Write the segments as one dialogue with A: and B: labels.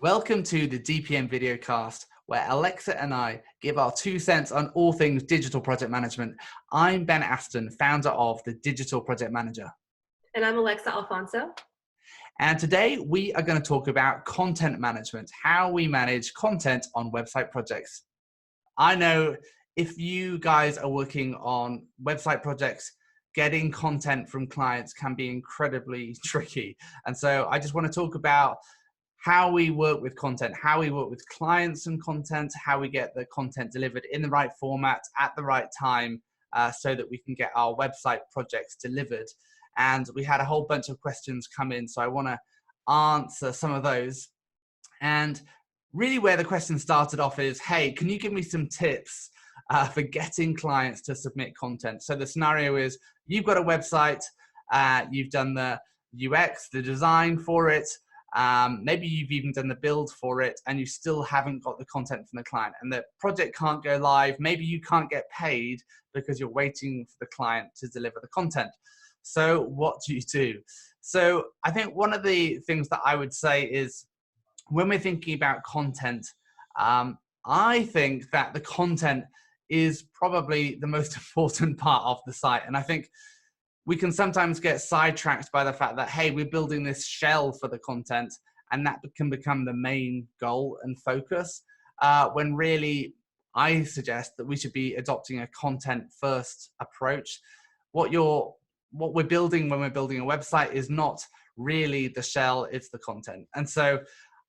A: Welcome to the DPM videocast, where Alexa and I give our 2 cents on all things digital project management. I'm Ben Aston, founder of the Digital Project Manager.
B: And I'm Alexa Alfonso.
A: And today we are going to talk about content management, how we manage content on website projects. I know if you guys are working on website projects, getting content from clients can be incredibly tricky. And so I just want to talk about how we work with content, how we work with clients and content, how we get the content delivered in the right format at the right time so that we can get our website projects delivered. And we had a whole bunch of questions come in, so I want to answer some of those. And really where the question started off is, hey, can you give me some tips for getting clients to submit content? So the scenario is you've got a website, you've done the UX, the design for it, maybe you've even done the build for it and you still haven't got the content from the client and the project can't go live. Maybe you can't get paid because you're waiting for the client to deliver the content. So what do you do? So I think one of the things that I would say is when we're thinking about content, I think that the content is probably the most important part of the site. And I think we can sometimes get sidetracked by the fact that, hey, we're building this shell for the content and that can become the main goal and focus, when really I suggest that we should be adopting a content first approach. What we're building when we're building a website is not really the shell, it's the content. And so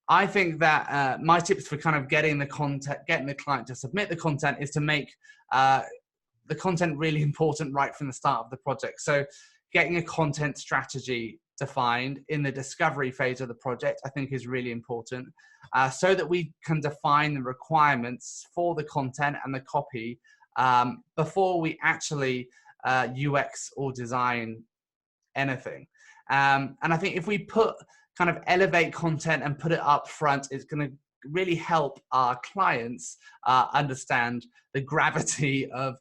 A: I think that my tips for kind of getting the client to submit the content is to make the content really important right from the start of the project. So getting a content strategy defined in the discovery phase of the project, I think is really important, so that we can define the requirements for the content and the copy before we actually UX or design anything. And I think if we kind of elevate content and put it up front, it's going to really help our clients understand the gravity of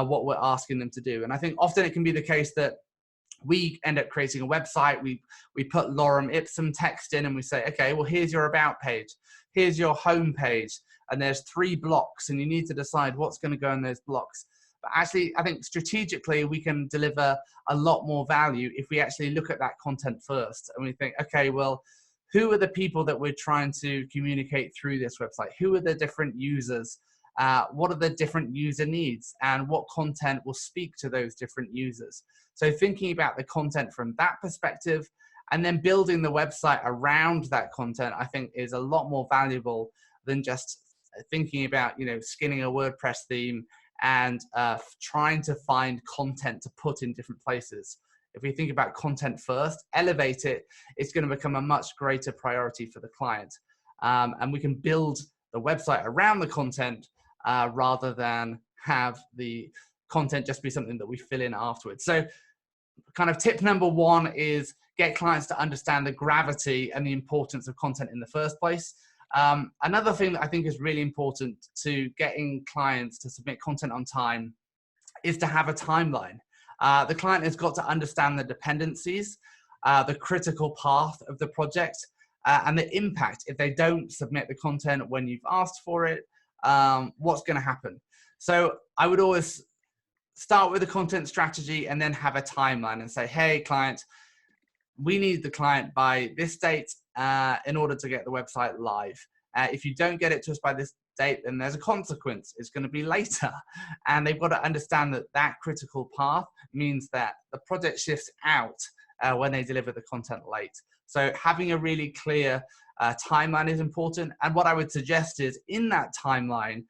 A: what we're asking them to do. And I think often it can be the case that we end up creating a website, we put lorem ipsum text in and we say, okay, well, here's your about page, here's your home page, and there's 3 blocks and you need to decide what's going to go in those blocks. But actually, I think strategically we can deliver a lot more value if we actually look at that content first and we think, okay, well, who are the people that we're trying to communicate through this website? Who are the different users? What are the different user needs? And what content will speak to those different users? So thinking about the content from that perspective and then building the website around that content, I think is a lot more valuable than just thinking about, skinning a WordPress theme and trying to find content to put in different places. If we think about content first, elevate it, it's going to become a much greater priority for the client. And we can build the website around the content rather than have the content just be something that we fill in afterwards. So kind of tip number 1 is get clients to understand the gravity and the importance of content in the first place. Another thing that I think is really important to getting clients to submit content on time is to have a timeline. The client has got to understand the dependencies, the critical path of the project, and the impact if they don't submit the content when you've asked for it, what's going to happen. So I would always start with the content strategy and then have a timeline and say, hey, client, we need the client by this date in order to get the website live. If you don't get it to us by this date, then there's a consequence. It's going to be later. And they've got to understand that that critical path means that the project shifts out when they deliver the content late. So having a really clear timeline is important. And what I would suggest is in that timeline,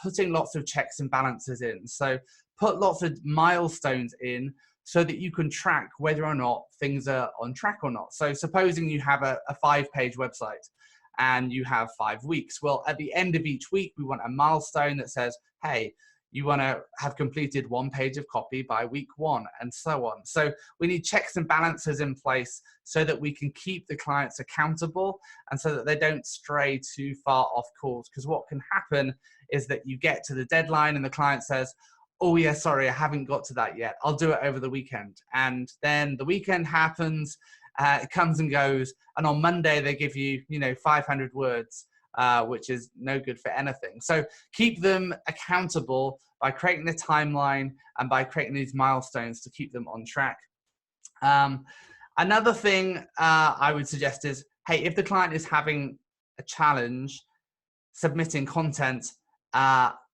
A: putting lots of checks and balances in. So put lots of milestones in so that you can track whether or not things are on track or not. So supposing you have a 5-page website and you have 5 weeks. Well, at the end of each week, we want a milestone that says, hey, you want to have completed 1 page of copy by week 1 and so on. So we need checks and balances in place so that we can keep the clients accountable and so that they don't stray too far off course. Because what can happen is that you get to the deadline and the client says, oh yeah, sorry, I haven't got to that yet. I'll do it over the weekend. And then the weekend happens, it comes and goes. And on Monday, they give you, 500 words, which is no good for anything. So keep them accountable by creating a timeline and by creating these milestones to keep them on track. Another thing I would suggest is, hey, if the client is having a challenge submitting content,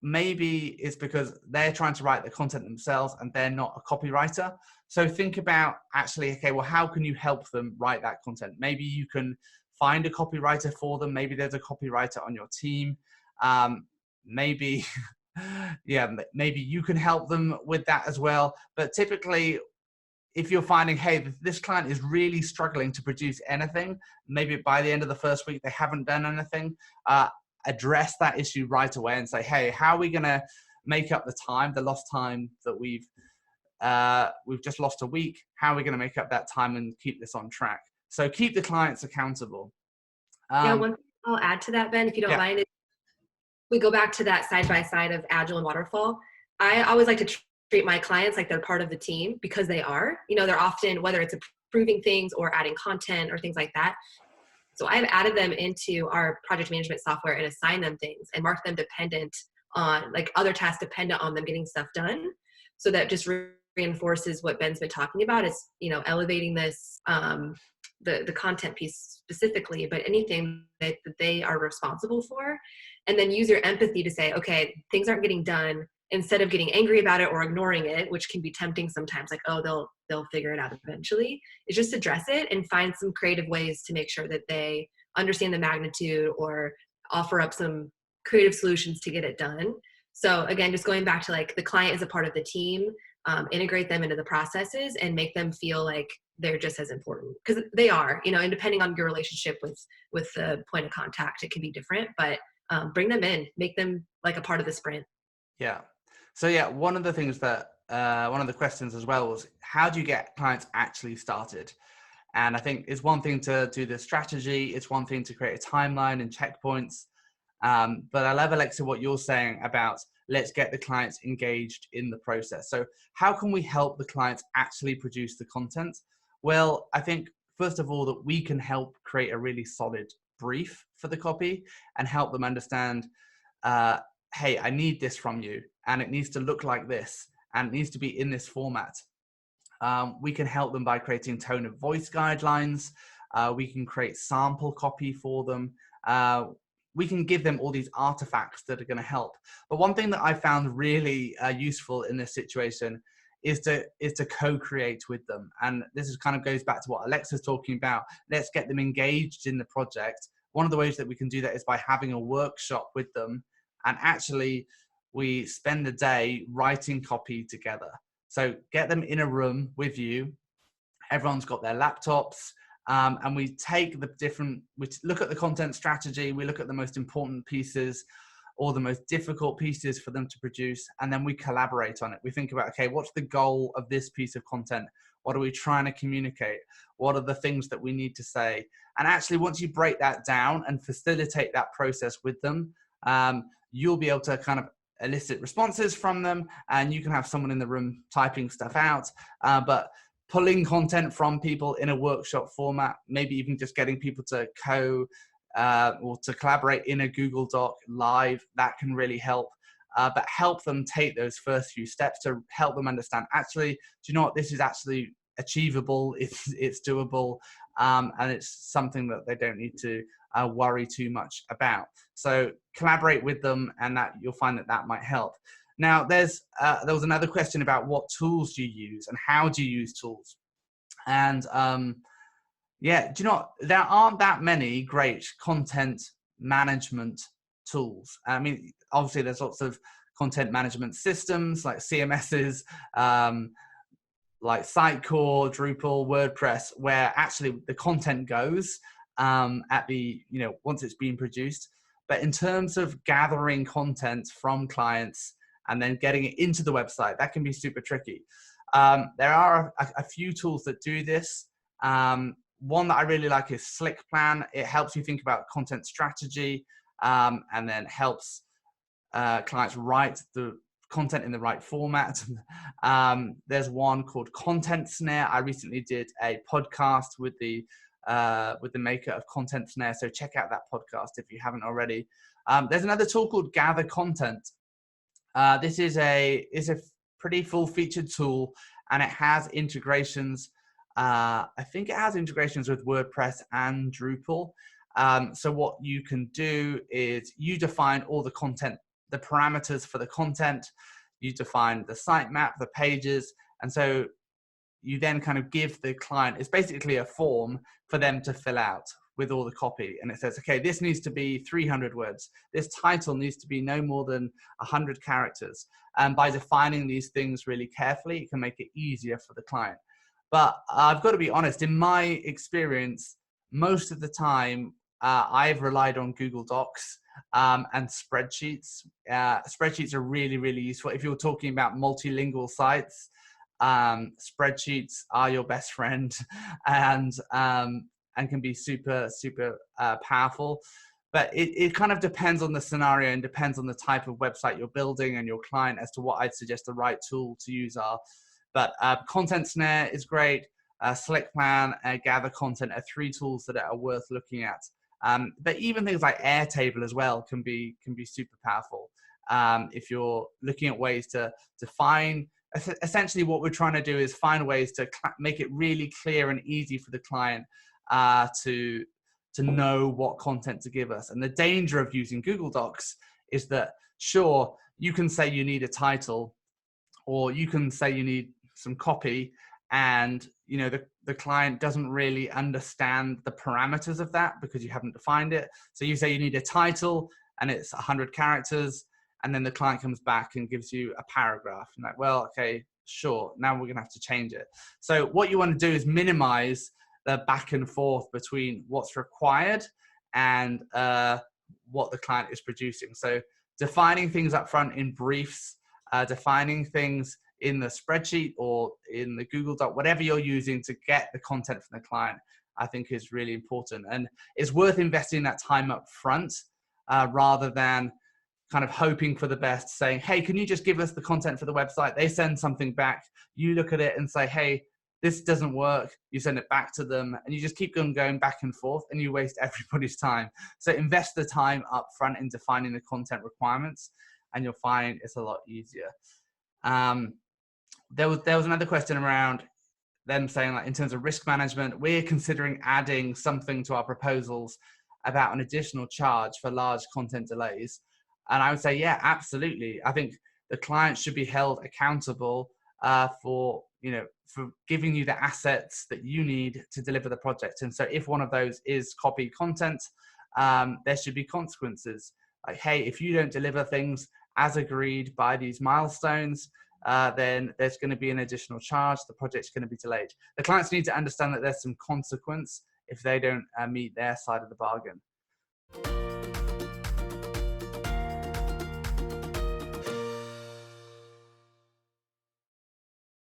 A: maybe it's because they're trying to write the content themselves and they're not a copywriter. So think about actually, okay, well, how can you help them write that content? Maybe you can find a copywriter for them. Maybe there's a copywriter on your team. Maybe, maybe you can help them with that as well. But typically, if you're finding, hey, this client is really struggling to produce anything, maybe by the end of the first week, they haven't done anything, address that issue right away and say, hey, how are we going to make up the lost time that we've just lost a week? How are we going to make up that time and keep this on track? So keep the clients accountable.
B: One thing I'll add to that, Ben, if you don't mind, is we go back to that side-by-side of Agile and Waterfall. I always like to treat my clients like they're part of the team, because they are. They're often, whether it's improving things or adding content or things like that. So I've added them into our project management software and assigned them things and marked them dependent on, like, other tasks dependent on them getting stuff done. So that just reinforces what Ben's been talking about, is, elevating this, the content piece specifically, but anything that they are responsible for. And then use your empathy to say, okay, things aren't getting done, instead of getting angry about it or ignoring it, which can be tempting sometimes, like, oh, they'll figure it out eventually, is just address it and find some creative ways to make sure that they understand the magnitude or offer up some creative solutions to get it done. So again, just going back to, like, the client is a part of the team, integrate them into the processes and make them feel like they're just as important, because they are, and depending on your relationship with the point of contact, it can be different, but bring them in, make them like a part of the sprint.
A: Yeah. So one of the things that, one of the questions as well was, how do you get clients actually started? And I think it's one thing to do the strategy. It's one thing to create a timeline and checkpoints. But I love, Alexa, what you're saying about, let's get the clients engaged in the process. So how can we help the clients actually produce the content? Well, I think, first of all, that we can help create a really solid brief for the copy and help them understand, hey, I need this from you, and it needs to look like this, and it needs to be in this format. We can help them by creating tone of voice guidelines. We can create sample copy for them. We can give them all these artifacts that are going to help. But one thing that I found really useful in this situation is to co-create with them. And this is kind of goes back to what Alexa's talking about. Let's get them engaged in the project. One of the ways that we can do that is by having a workshop with them. And actually, we spend the day writing copy together. So get them in a room with you. Everyone's got their laptops. And we take we look at the content strategy, we look at the most important pieces or the most difficult pieces for them to produce, and then we collaborate on it. We think about, okay, what's the goal of this piece of content? What are we trying to communicate? What are the things that we need to say? And actually, once you break that down and facilitate that process with them, you'll be able to kind of elicit responses from them, and you can have someone in the room typing stuff out. But pulling content from people in a workshop format, maybe even just getting people to or to collaborate in a Google Doc live, that can really help. But help them take those first few steps to help them understand, actually, do you know what, this is actually achievable, it's doable, and it's something that they don't need to worry too much about. So collaborate with them, and that you'll find that might help. Now, there was another question about what tools do you use and how do you use tools? And do you know, there aren't that many great content management tools. I mean, obviously there's lots of content management systems like CMSs, like Sitecore, Drupal, WordPress, where actually the content goes at the, once it's being produced. But in terms of gathering content from clients and then getting it into the website, that can be super tricky. There are a few tools that do this. One that I really like is SlickPlan. It helps you think about content strategy and then helps clients write the content in the right format. There's one called Content Snare. I recently did a podcast with the maker of Content Snare, so check out that podcast if you haven't already. There's another tool called Gather Content. This is a pretty full-featured tool, and it has integrations. I think it has integrations with WordPress and Drupal. So what you can do is you define all the content, the parameters for the content, you define the sitemap, the pages, and so you then kind of give the client, it's basically a form for them to fill out with all the copy. And it says, okay, this needs to be 300 words. This title needs to be no more than 100 characters. And by defining these things really carefully, it can make it easier for the client. But I've got to be honest, in my experience, most of the time, I've relied on Google Docs and spreadsheets. Spreadsheets are really, really useful. If you're talking about multilingual sites, spreadsheets are your best friend, and can be super, super powerful. But it kind of depends on the scenario and depends on the type of website you're building and your client as to what I'd suggest the right tool to use are. But Content Snare is great. SlickPlan, Gather Content are 3 tools that are worth looking at. But even things like Airtable as well can be super powerful. If you're looking at ways to define, essentially what we're trying to do is find ways to make it really clear and easy for the client to know what content to give us. And the danger of using Google Docs is that, sure, you can say you need a title, or you can say you need some copy, and the client doesn't really understand the parameters of that because you haven't defined it. So you say you need a title and it's 100 characters, and then the client comes back and gives you a paragraph. And like, well, okay, sure, now we're gonna have to change it. So what you want to do is minimize the back and forth between what's required and what the client is producing. So defining things up front in briefs, defining things in the spreadsheet or in the Google Doc, whatever you're using to get the content from the client, I think is really important. And it's worth investing that time up front rather than kind of hoping for the best, saying, hey, can you just give us the content for the website? They send something back, you look at it and say, hey, this doesn't work. You send it back to them, and you just keep going back and forth, and you waste everybody's time. So invest the time up front in defining the content requirements, and you'll find it's a lot easier. There was another question around them saying, like, in terms of risk management, we're considering adding something to our proposals about an additional charge for large content delays. And I would say, yeah, absolutely. I think the client should be held accountable for giving you the assets that you need to deliver the project. And so if one of those is copy content, there should be consequences. Like, hey, if you don't deliver things as agreed by these milestones, then there's going to be an additional charge. The project's going to be delayed. The clients need to understand that there's some consequence if they don't meet their side of the bargain.